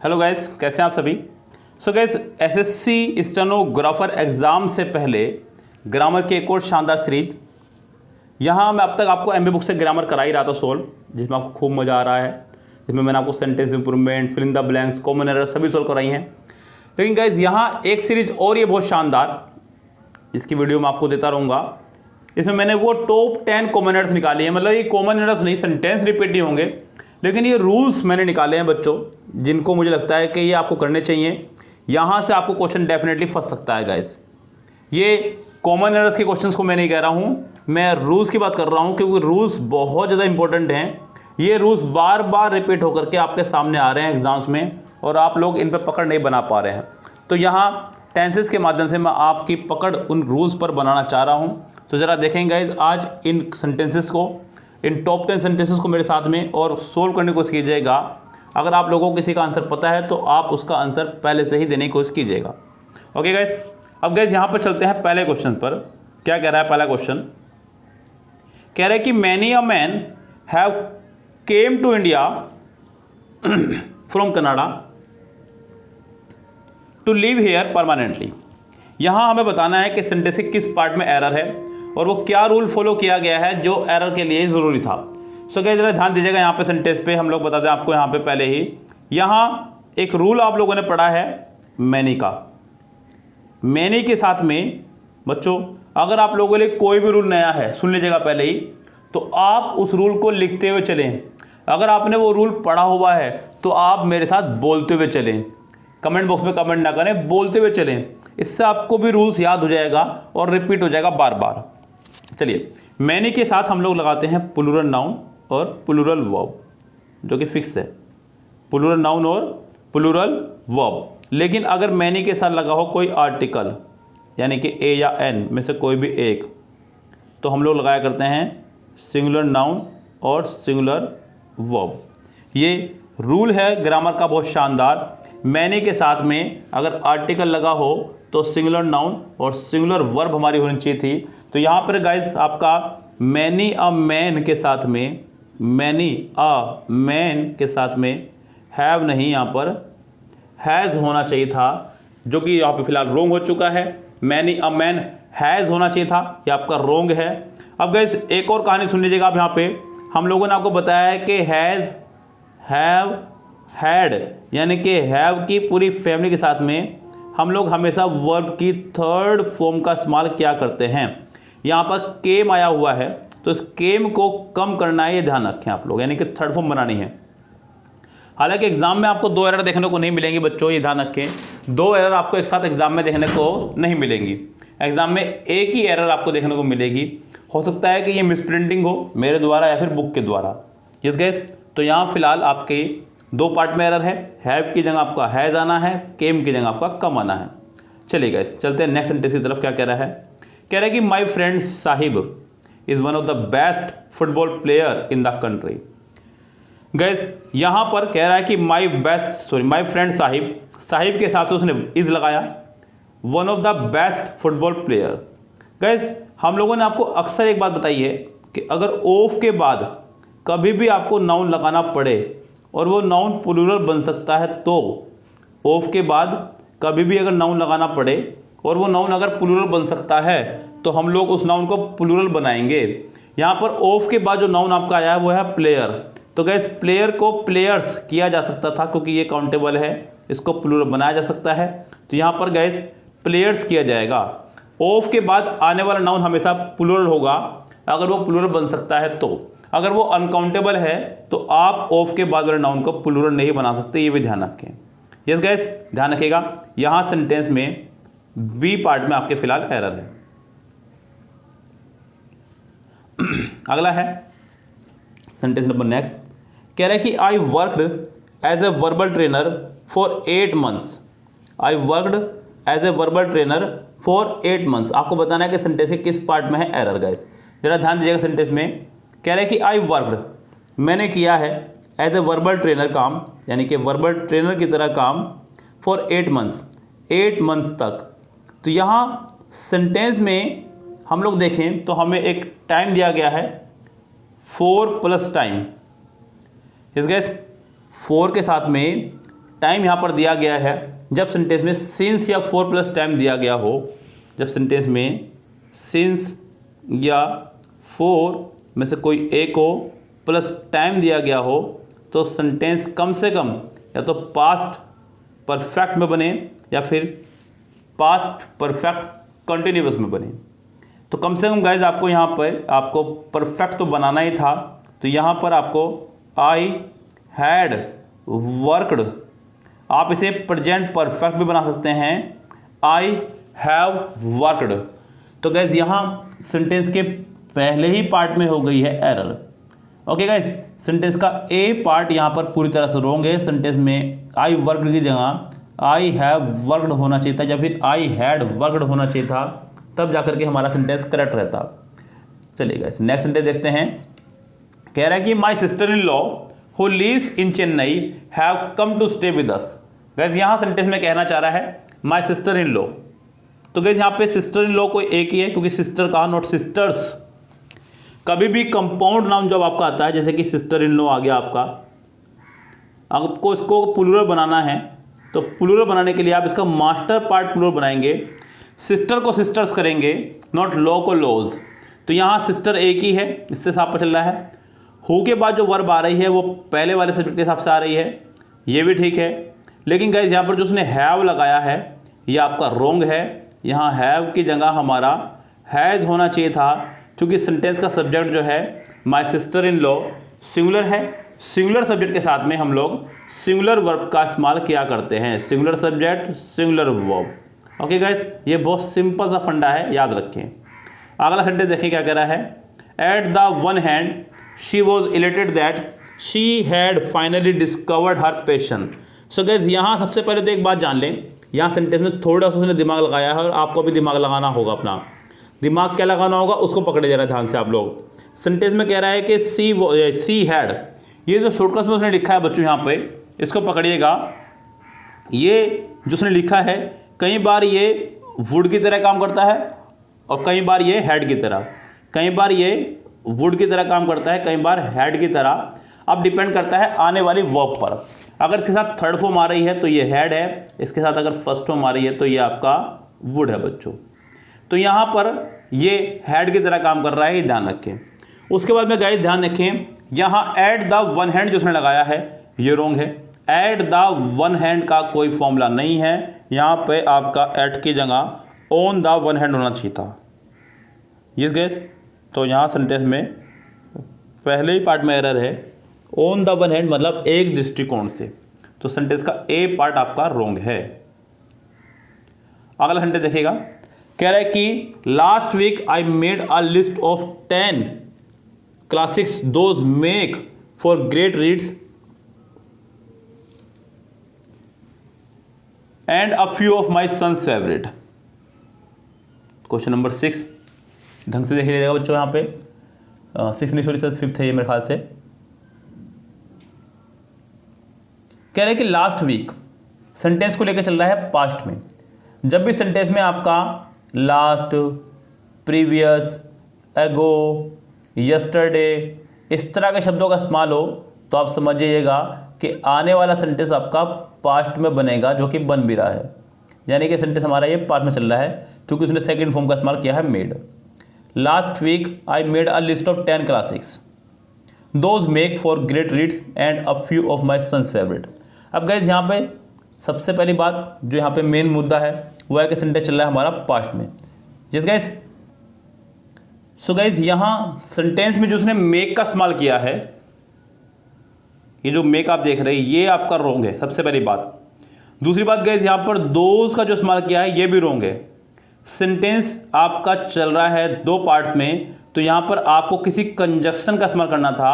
Hello guys, कैसे हैं आप सभी। So guys, SSC stenographer exam से पहले ग्रामर की एक और शानदार सीरीज यहाँ मैं अब तक आपको एमबी बुक से ग्रामर करा ही रहा था सोल्व, जिसमें आपको खूब मज़ा आ रहा है, जिसमें मैंने आपको sentence improvement, fill in the blanks, common error सभी सोल्व कराई हैं। लेकिन गाइस यहाँ एक सीरीज और ये बहुत शानदार, जिसकी वीडियो मैं आपको देता रहूँगा। इसमें मैंने वो टॉप 10 कॉमन एरर्स निकाली हैं। मतलब ये कॉमन एरर्स नहीं, सेंटेंस रिपीट नहीं होंगे, लेकिन ये रूल्स मैंने निकाले हैं बच्चों, जिनको मुझे लगता है कि ये आपको करने चाहिए। यहाँ से आपको क्वेश्चन डेफिनेटली फंस सकता है गाइस। ये कॉमन एरर्स के क्वेश्चंस को मैं नहीं कह रहा हूँ, मैं रूल्स की बात कर रहा हूँ, क्योंकि रूल्स बहुत ज़्यादा इंपॉर्टेंट हैं। ये रूल्स बार बार रिपीट होकर के आपके सामने आ रहे हैं एग्जाम्स में, और आप लोग इन पर पकड़ नहीं बना पा रहे हैं। तो यहाँ टेंसेस के माध्यम से मैं आपकी पकड़ उन रूल्स पर बनाना चाह रहा हूँ। तो ज़रा देखेंगे गाइज आज इन सेंटेंसेस को, इन टॉप 10 सेंटेंसेस को मेरे साथ में, और सोल्व करने की कोशिश कीजिएगा। अगर आप लोगों को किसी का आंसर पता है तो आप उसका आंसर पहले से ही देने की कोशिश कीजिएगा। ओके गाइज, अब गाइज यहाँ पर चलते हैं पहले क्वेश्चन पर। क्या कह रहा है पहला क्वेश्चन? कह रहा है कि many a man have came to India from Canada to live here permanently. यहाँ हमें बताना है कि सेंटेंस के किस पार्ट में एरर है और वो क्या रूल फॉलो किया गया है जो एरर के लिए ज़रूरी था। सो गाइस, जरा ध्यान दीजिएगा यहाँ पे सेंटेंस पे। हम लोग बता दें आपको यहाँ पे पहले ही, यहाँ एक रूल आप लोगों ने पढ़ा है मैनी का। मैनी के साथ में बच्चों, अगर आप लोगों के लिए कोई भी रूल नया है, सुन लीजिएगा पहले ही, तो आप उस रूल को लिखते हुए चलें। अगर आपने वो रूल पढ़ा हुआ है तो आप मेरे साथ बोलते हुए चलें। कमेंट बॉक्स में कमेंट ना करें, बोलते हुए चलें। इससे आपको भी रूल्स याद हो जाएगा और रिपीट हो जाएगा बार बार। चलिए, मैनी के साथ हम लोग लगाते हैं प्लूरल नाउन और प्लूरल वर्ब, जो कि फिक्स है, प्लूरल नाउन और प्लूरल वर्ब। लेकिन अगर मैनी के साथ लगा हो कोई आर्टिकल, यानी कि ए या एन में से कोई भी एक, तो हम लोग लगाया करते हैं सिंगुलर नाउन और सिंगुलर वर्ब। ये रूल है ग्रामर का बहुत शानदार। मैनी के साथ में अगर आर्टिकल लगा हो तो सिंगुलर नाउन और सिंगुलर वर्ब हमारी होनी चाहिए थी। तो यहाँ पर गाइस आपका मैनी अ मैन के साथ में, मैनी अ मैन के साथ में हैव नहीं, यहाँ पर हैज़ होना चाहिए था, जो कि यहाँ पे फिलहाल रोंग हो चुका है। मैनी अ मैन हैज़ होना चाहिए था, ये आपका रोंग है। अब गाइस एक और कहानी सुन लीजिएगा आप। यहाँ पे हम लोगों ने आपको बताया है कि हैज़, हैव, हैड, यानी कि हैव की पूरी फैमिली के साथ में हम लोग हमेशा वर्ब की थर्ड फॉर्म का इस्तेमाल क्या करते हैं। यहाँ पर केम आया हुआ है, तो इस केम को कम करना है, ये ध्यान रखें आप लोग, यानी कि थर्ड फॉर्म बनानी है। हालांकि एग्जाम में आपको दो एरर देखने को नहीं मिलेंगी बच्चों, ये ध्यान रखें। दो एरर आपको एक साथ एग्जाम में देखने को नहीं मिलेंगी। एग्जाम में एक ही एरर आपको देखने को मिलेगी। हो सकता है कि ये मिसप्रिंटिंग हो मेरे द्वारा या फिर बुक के द्वारा। यस गाइस, तो यहाँ फिलहाल आपके दो पार्ट में एरर है। हैव की जगह आपका हैज़ आना है, केम की जगह आपका कम आना है। चलिए गाइस, चलते हैं नेक्स्ट सेंटेंस की तरफ। क्या कह रहा है? कह रहा है कि my friend Sahib is one of the best football player in the country. Guys यहाँ पर कह रहा है कि माई फ्रेंड साहिब, साहिब के हिसाब से उसने इज़ लगाया, one of the best football player. Guys हम लोगों ने आपको अक्सर एक बात बताई है कि अगर ऑफ के बाद कभी भी आपको नाउन लगाना पड़े और वो नाउन प्लूरल बन सकता है, तो ऑफ के बाद कभी भी अगर नाउन लगाना पड़े और वो नाउन अगर प्लूरल बन सकता है, तो हम लोग उस नाउन को प्लूरल बनाएंगे। यहाँ पर ऑफ के बाद जो नाउन आपका आया है वो है प्लेयर। तो गैस प्लेयर को प्लेयर्स किया जा सकता था, क्योंकि ये काउंटेबल है, इसको प्लूरल बनाया जा सकता है। तो यहाँ पर गैस प्लेयर्स किया जाएगा। ऑफ के बाद आने वाला नाउन हमेशा प्लूरल होगा अगर वो प्लूरल बन सकता है। तो अगर वो अनकाउंटेबल है तो आप ऑफ के बाद वाले नाउन को प्लूरल नहीं बना सकते, ये भी ध्यान रखें। यस गाइस, ध्यान रखिएगा। यहाँ सेंटेंस में बी पार्ट में आपके फिलहाल एरर है। अगला है सेंटेंस नंबर नेक्स्ट। कह रहा है कि I worked as a verbal trainer for 8 months. I worked as a verbal trainer for 8 months. आपको बताना है कि सेंटेंस के किस पार्ट में है एरर। गाइस जरा ध्यान दीजिएगा सेंटेंस में। कह रहा है कि आई वर्कड, मैंने किया है एज ए वर्बल ट्रेनर काम, यानी कि वर्बल ट्रेनर की तरह काम, फॉर 8 मंथ्स, 8 मंथ्स तक। तो यहाँ सेंटेंस में हम लोग देखें तो हमें एक टाइम दिया गया है 4 प्लस टाइम। इस गैस 4 के साथ में टाइम यहाँ पर दिया गया है, जब सेंटेंस में सिंस या फॉर प्लस टाइम दिया गया हो, जब सेंटेंस में सिंस या फॉर में से कोई एक हो प्लस टाइम दिया गया हो, तो सेंटेंस कम से कम या तो पास्ट परफेक्ट में बने या फिर पास्ट परफेक्ट कंटिन्यूअस में बने। तो कम से कम गाइज आपको यहाँ पर आपको परफेक्ट तो बनाना ही था, तो यहाँ पर आपको आई हैड वर्कड, आप इसे प्रेजेंट परफेक्ट भी बना सकते हैं, आई हैव वर्कड। तो गाइज यहाँ सेंटेंस के पहले ही पार्ट में हो गई है एरर। ओके गाइज, सेंटेंस का ए पार्ट यहाँ पर पूरी तरह से रॉन्ग है। सेंटेंस में आई वर्कड की जगह आई हैव वर्कड होना चाहिए था या फिर आई हैड वर्कड होना चाहिए था, तब जाकर के हमारा सेंटेंस करेक्ट रहता। चलिए गाइज नेक्स्ट सेंटेंस देखते हैं। कह रहा है कि my sister in law who lives in Chennai have come to stay with us. Guys यहाँ सेंटेंस में कहना चाह रहा है माई सिस्टर इन लॉ। तो गाइज यहाँ पे सिस्टर इन लॉ कोई एक ही है, क्योंकि सिस्टर कहा नॉट सिस्टर्स। कभी भी कंपाउंड नाउन जब आपका आता है, जैसे कि सिस्टर इन लॉ आ गया आपका, आपको इसको प्लूरल बनाना है, तो प्लूरल बनाने के लिए आप इसका मास्टर पार्ट प्लूरल बनाएंगे, सिस्टर को सिस्टर्स करेंगे, नॉट लॉ को लॉज। तो यहाँ सिस्टर एक ही है, इससे साफ पता चल रहा है। हु के बाद जो वर्ब आ रही है वो पहले वाले सब्जेक्ट के हिसाब से आ रही है, ये भी ठीक है। लेकिन गाइज यहाँ पर जो उसने हैव लगाया है ये आपका रॉन्ग है। यहाँ हैव की जगह हमारा हैज़ होना चाहिए था, क्योंकि सेंटेंस का सब्जेक्ट जो है my sister in law singular है। सिंगुलर सब्जेक्ट के साथ में हम लोग सिंगुलर वर्ब का इस्तेमाल किया करते हैं, singular subject singular verb. Okay guys, ये बहुत सिंपल सा फंडा है, याद रखें। अगला सेंटेंस देखिए क्या कह रहा है। At the one hand she was elated that she had finally discovered her passion. So guys यहाँ सबसे पहले तो एक बात जान लें, यहाँ सेंटेंस में थोड़ा सा उसने दिमाग लगाया है और आपको भी दिमाग लगाना होगा। अपना दिमाग क्या लगाना होगा उसको पकड़े जरा ध्यान से आप लोग। सेंटेंस में कह रहा है कि सी हैड, ये जो शॉर्टकट में उसने लिखा है बच्चों यहाँ पे, इसको पकड़िएगा। ये जो उसने लिखा है कई बार ये वुड की तरह काम करता है और कई बार ये हैड की तरह, कई बार ये वुड की तरह काम करता है, कई बार हैड की तरह। अब डिपेंड करता है आने वाली वर्ब पर। अगर इसके साथ थर्ड फॉर्म आ रही है तो ये हैड है, इसके साथ अगर फर्स्ट फॉर्म आ रही है तो ये आपका वुड है बच्चों। तो यहाँ पर ये हैड की तरह काम कर रहा है, ये ध्यान रखें। उसके बाद में गाइस ध्यान रखें, यहाँ एट द वन हैंड जो उसने लगाया है ये रॉन्ग है। एट द वन हैंड का कोई फॉर्मूला नहीं है, यहाँ पे आपका एट की जगह ऑन द वन हैंड होना चाहिए था। ये गाइस, तो यहाँ सेंटेंस में पहले ही पार्ट में एरर है, ऑन द वन हैंड मतलब एक दृष्टिकोण से, तो सेंटेंस का ए पार्ट आपका रॉन्ग है। अगला सेंटेंस देखिएगा, कह रहा है कि last week I made a list of 10 classics those make for great reads and a few of my son's favourite. Question number 6 ढंग से देख लीजिएगा बच्चों, यहाँ पे 6 नहीं सॉरी सर 5th है ये मेरे ख्याल से। कह रहे हैं कि लास्ट वीक सेंटेंस को लेकर चल रहा है पास्ट में। जब भी सेंटेंस में आपका लास्ट, प्रीवियस, एगो, यस्टरडे इस तरह के शब्दों का इस्तेमाल हो तो आप समझिएगा कि आने वाला सेंटेंस आपका पास्ट में बनेगा, जो कि बन भी रहा है। यानी कि सेंटेंस हमारा ये पास्ट में चल रहा है क्योंकि उसने सेकंड फॉर्म का इस्तेमाल किया है made. Last week I made a list of 10 classics those make for great reads and a few of my son's favourite. अब गाइस यहाँ पे सबसे पहली बात जो यहाँ पे मेन मुद्दा है वो है कि सेंटेंस चल रहा है हमारा पास्ट में। जिस गाइस, सो गाइस यहाँ सेंटेंस में जो उसने मेक का इस्तेमाल किया है, ये जो मेक आप देख रहे हैं ये आपका रॉन्ग है, सबसे पहली बात। दूसरी बात गाइस, यहाँ पर दोज का जो इस्तेमाल किया है ये भी रॉन्ग है। सेंटेंस आपका चल रहा है 2 पार्ट्स में, तो यहाँ पर आपको किसी कंजक्शन का इस्तेमाल करना था।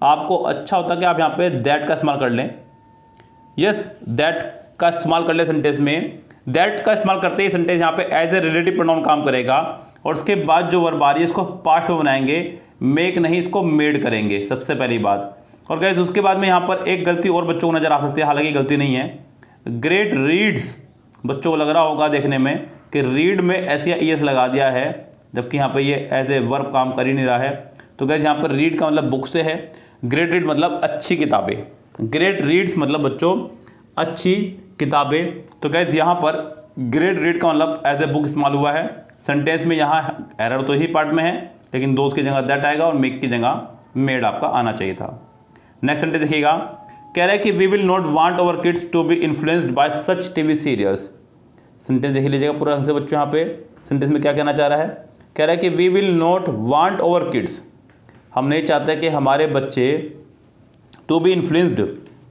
आपको अच्छा होता कि आप यहाँ पे दैट का इस्तेमाल कर लें। यस, दैट का इस्तेमाल कर ले सेंटेंस में। दैट का इस्तेमाल करते ही सेंटेंस यहाँ पे एज ए रिलेटिव प्रोनाउन काम करेगा और उसके बाद जो वर्ब आ रही है इसको पास्ट में बनाएंगे, मेक नहीं इसको मेड करेंगे, सबसे पहली बात। और गाइस उसके बाद में यहाँ पर एक गलती और बच्चों को नज़र आ सकती है, हालांकि गलती नहीं है। ग्रेट रीड्स, बच्चों को लग रहा होगा देखने में कि रीड में एस या ईएस लगा दिया है, जबकि यहाँ पर ये एज ए वर्ब काम कर ही नहीं रहा है। तो गाइस यहाँ पर रीड का मतलब बुक से है, ग्रेट रीड मतलब अच्छी किताबें। ग्रेट रीड्स मतलब बच्चों अच्छी किताबें। तो गैस यहाँ पर ग्रेड रीड का मतलब एज ए बुक इस्तेमाल हुआ है। सेंटेंस में यहाँ एरर तो ही पार्ट में है, लेकिन दोस्त की जगह दैट आएगा और मेक की जगह मेड आपका आना चाहिए था। नेक्स्ट सेंटेंस देखिएगा, कह रहा है कि we will not want our kids to be influenced by such TV serials. Sentence देख लीजिएगा पूरा ढंग से बच्चों। यहाँ पे सेंटेंस में क्या कहना चाह रहा है, कह रहा है कि we will not want our kids, हम नहीं चाहते कि हमारे बच्चे टू बी इन्फ्लुएंस्ड,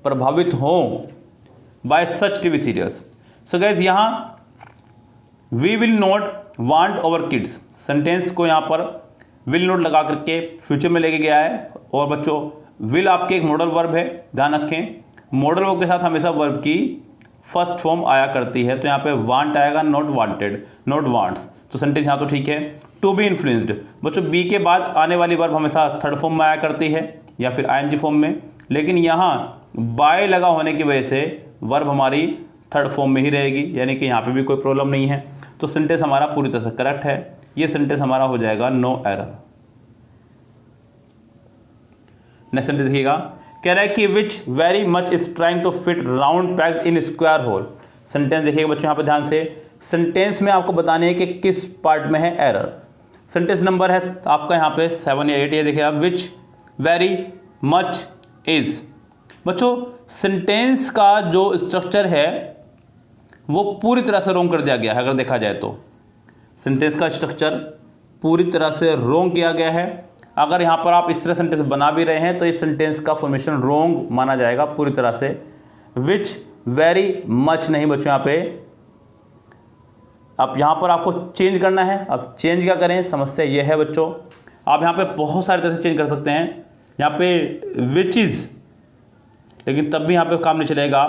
प्रभावित हों, by such TV serials. So guys यहाँ we will not want our kids, sentence को यहाँ पर विल नॉट लगा करके फ्यूचर में लेके गया है। और बच्चों विल आपके एक मॉडल वर्ब है, ध्यान रखें, मॉडल वर्ब के साथ हमेशा वर्ब की फर्स्ट फॉर्म आया करती है। तो यहाँ पे वांट आएगा, नॉट वांटेड, नॉट वांट्स। तो सेंटेंस यहाँ तो ठीक है। टू बी इन्फ्लुएंस्ड, बच्चों बी के बाद आने वाली वर्ब हमेशा थर्ड फॉर्म में आया करती है या फिर आईएनजी फॉर्म में, लेकिन यहाँ बाय लगा होने की वजह से वर्ब हमारी थर्ड फॉर्म में ही रहेगी, यानी कि यहाँ पे भी कोई प्रॉब्लम नहीं है। तो सेंटेंस हमारा पूरी तरह से करेक्ट है। ये सेंटेंस हमारा हो जाएगा नो एरर। नेक्स्ट सेंटेंस देखिएगा, कह रहा है कि which very much is trying to fit round pegs in square hole. Sentence देखिएगा बच्चों यहाँ पे ध्यान से, सेंटेंस में आपको बताने है कि किस पार्ट में है एरर। सेंटेंस नंबर है आपका यहाँ पे 7 या 8, ये देखिए आप, विच वेरी मच इज। बच्चों सेंटेंस का जो स्ट्रक्चर है वो पूरी तरह से रोंग कर दिया गया है। अगर देखा जाए तो सेंटेंस का स्ट्रक्चर पूरी तरह से रोंग किया गया है। अगर यहाँ पर आप इस तरह सेंटेंस बना भी रहे हैं तो इस सेंटेंस का फॉर्मेशन रोंग माना जाएगा पूरी तरह से। विच वेरी मच नहीं बच्चों, यहाँ पे अब यहाँ पर आपको चेंज करना है। अब चेंज क्या करें, समस्या ये है बच्चों, आप यहाँ पे बहुत सारी तरह से चेंज कर सकते हैं। यहाँ पे विच इज़, लेकिन तब भी यहाँ पे काम नहीं चलेगा,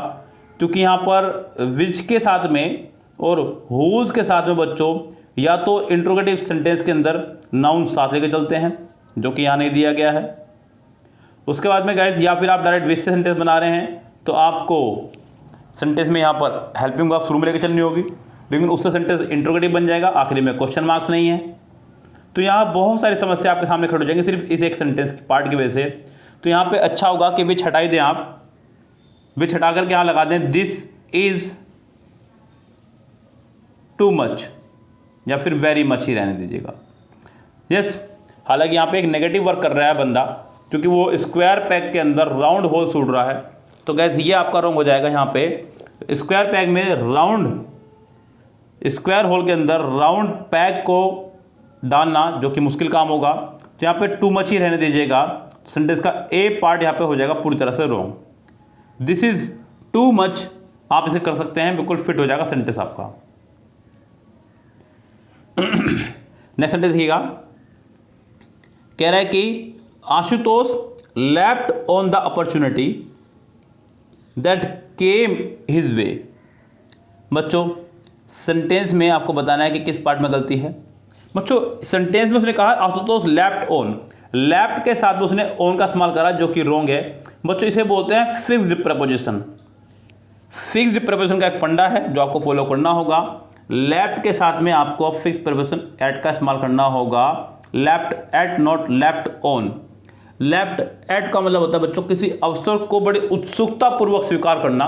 क्योंकि यहाँ पर विच के साथ में और हुज के साथ में बच्चों या तो इंट्रोगेटिव सेंटेंस के अंदर नाउन साथ लेके चलते हैं, जो कि यहाँ नहीं दिया गया है। उसके बाद में गाइस या फिर आप डायरेक्ट विच से सेंटेंस बना रहे हैं तो आपको सेंटेंस में यहाँ पर हेल्पिंग वर्ब शुरू में लेकर चलनी होगी, लेकिन उससे सेंटेंस इंट्रोगेटिव बन जाएगा, आखिरी में क्वेश्चन मार्क्स नहीं है। तो यहाँ बहुत सारी समस्या आपके सामने खड़ी हो जाएंगी सिर्फ इस एक सेंटेंस की पार्ट की वजह से। तो यहाँ पे अच्छा होगा कि विच हटाई दें आप, विच हटा करके यहाँ लगा दें दिस इज टू मच या फिर वेरी मच ही रहने दीजिएगा। यस, हालांकि यहाँ पे एक नेगेटिव वर्क कर रहा है बंदा, क्योंकि वो स्क्वायर पैक के अंदर राउंड होल सूट रहा है। तो गैस ये आपका रॉन्ग हो जाएगा। यहाँ पे स्क्वायर पैक में राउंड, स्क्वायर होल के अंदर राउंड पैक को डालना जो कि मुश्किल काम होगा, तो यहाँ पे टू मच ही रहने दीजिएगा। सेंटेंस का ए पार्ट यहाँ पे हो जाएगा पूरी तरह से wrong. This is too much आप इसे कर सकते हैं, बिल्कुल फिट हो जाएगा सेंटेंस आपका। नेक्स्ट सेंटेंस देखिएगा, कह रहा है कि Ashutosh left on the opportunity that came his way. बच्चों सेंटेंस में आपको बताना है कि किस पार्ट में गलती है। बच्चों सेंटेंस में उसने कहा आशुतोष लेफ्ट ऑन, लेफ्ट के साथ में उसने ऑन का इस्तेमाल करा जो कि रॉन्ग है। बच्चों इसे बोलते हैं फिक्स्ड प्रपोजिशन। फिक्स्ड प्रपोजिशन का एक फंडा है जो आपको फॉलो करना होगा। लेफ्ट के साथ में आपको फिक्स प्रपोजिशन एट का इस्तेमाल करना होगा। Left eight, not left on. Left eight का मतलब होता है बच्चों किसी अवसर को बड़ी उत्सुकता पूर्वक स्वीकार करना,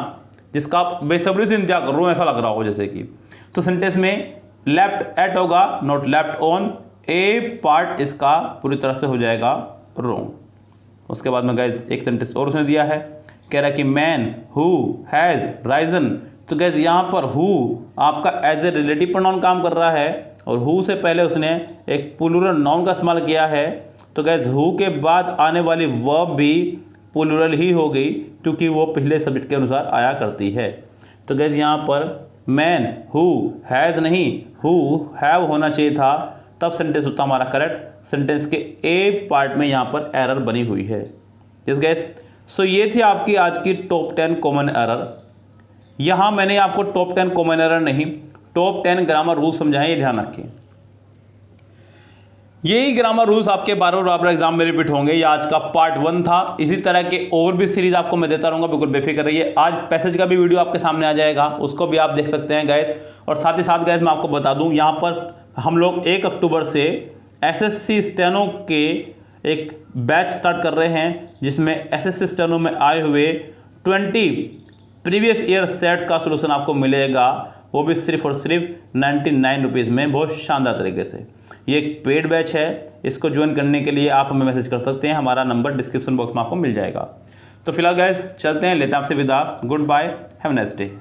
जिसका आप बेसब्री से इंतजार कर रहे हो, ऐसा लग रहा हो जैसे कि। तो सेंटेंस में लेफ्ट एट होगा, not left on. A part इसका पूरी तरह से हो जाएगा रॉन्ग। उसके बाद में गाइज एक सेंटेंस और उसने दिया है, कह रहा है कि मैन हु हैज़ राइजन। तो गैस यहाँ पर हु आपका एज ए रिलेटिव प्रोनाउन काम कर रहा है और हु से पहले उसने एक प्लूरल नाउन का इस्तेमाल किया है। तो गैस हु के बाद आने वाली वर्ब भी प्लूरल ही हो गई, क्योंकि वो पिछले सब्जेक्ट के अनुसार आया करती है। तो गैस यहाँ पर मैन हु हैज़ नहीं, हु हैव होना चाहिए था, तब सेंटेंस होता हमारा करेक्ट। सेंटेंस के ए पार्ट में यहाँ पर एरर बनी हुई है। यस गैस, सो ये थी आपकी आज की टॉप 10 कॉमन एरर। यहाँ मैंने आपको टॉप 10 कॉमन एरर नहीं, टॉप 10 ग्रामर रूल्स समझाएं, ये ध्यान रखें। यही ग्रामर रूल्स आपके बार बार एग्जाम में रिपीट होंगे। ये आज का पार्ट 1 था। इसी तरह के और भी सीरीज आपको मैं देता रहूँगा, बिल्कुल बेफिक्र रहिए। आज पैसेज का भी वीडियो आपके सामने आ जाएगा, उसको भी आप देख सकते हैं गैस। और साथ ही साथ गैस मैं आपको बता दूँ, यहाँ पर हम लोग 1 अक्टूबर से एसएससी स्टेनो के एक बैच स्टार्ट कर रहे हैं, जिसमें एसएससी स्टेनो में आए हुए 20 प्रीवियस ईयर सेट्स का सोल्यूशन आपको मिलेगा, वो भी सिर्फ और सिर्फ 99 रुपीज़ में, बहुत शानदार तरीके से। ये एक पेड बैच है, इसको ज्वाइन करने के लिए आप हमें मैसेज कर सकते हैं, हमारा नंबर डिस्क्रिप्शन बॉक्स में आपको मिल जाएगा। तो फिलहाल गाइस चलते हैं, लेते हैं आपसे विदा। Goodbye, have a nice day.